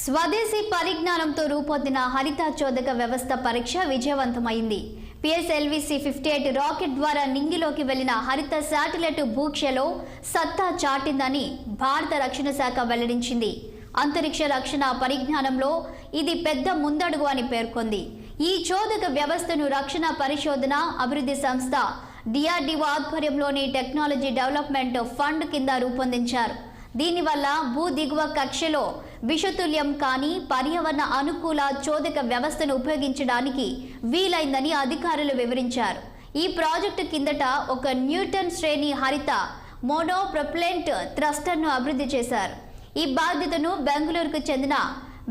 స్వదేశీ పరిజ్ఞానంతో రూపొందిన హరిత చోదక వ్యవస్థ పరీక్ష విజయవంతమైంది. పిఎస్ఎల్వి-C 58 రాకెట్ ద్వారా నింగిలోకి వెళ్లిన హరిత శాటిలైట్ భూక్షలో సత్తా చాటిందని భారత రక్షణ శాఖ వెల్లడించింది. అంతరిక్ష రక్షణ పరిజ్ఞానంలో ఇది పెద్ద ముందడుగు అని పేర్కొంది. ఈ చోదక వ్యవస్థను రక్షణ పరిశోధన అభివృద్ధి సంస్థ DRDO ఆధ్వర్యంలోని టెక్నాలజీ డెవలప్మెంట్ ఫండ్ కింద రూపొందించారు. దీనివల్ల భూ దిగువ కక్షలో విషతుల్యం కాని పర్యావరణ అనుకూల చోదక వ్యవస్థను ఉపయోగించడానికి వీలైందని అధికారులు వివరించారు. ఈ ప్రాజెక్టు కిందట ఒక న్యూటన్ శ్రేణి హరిత మోనోప్రొపెలెంట్ థ్రస్టర్ను అభివృద్ధి చేశారు. ఈ బాధ్యతను బెంగళూరుకు చెందిన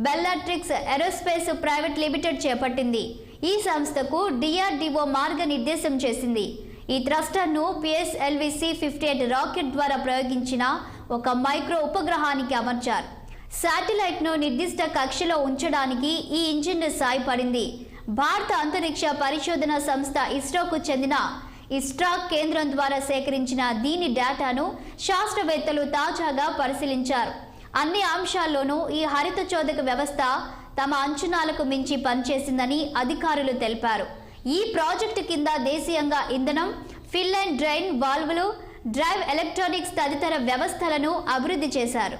బెల్లాట్రిక్స్ ఏరోస్పేస్ ప్రైవేట్ లిమిటెడ్ చేపట్టింది. ఈ సంస్థకు DRDO మార్గనిర్దేశం చేసింది. ఈ థ్రస్టర్ను PSLV-C 58 రాకెట్ ద్వారా ప్రయోగించిన ఒక మైక్రో ఉపగ్రహానికి అమర్చారు. శాటిలైట్ను నిర్దిష్ట కక్షలో ఉంచడానికి ఈ ఇంజిన్ సాయపడింది. భారత అంతరిక్ష పరిశోధన సంస్థ ఇస్రోకు చెందిన ఇస్ట్రాక్ కేంద్రం ద్వారా సేకరించిన దీని డేటాను శాస్త్రవేత్తలు తాజాగా పరిశీలించారు. అన్ని అంశాల్లోనూ ఈ హరిత చోదక వ్యవస్థ తమ అంచనాలకు మించి పనిచేసిందని అధికారులు తెలిపారు. ఈ ప్రాజెక్టు కింద దేశీయంగా ఇంధనం, ఫిల్ అండ్ డ్రైన్ వాల్వులు, డ్రైవ్ ఎలక్ట్రానిక్స్ తదితర వ్యవస్థలను అభివృద్ధి చేశారు.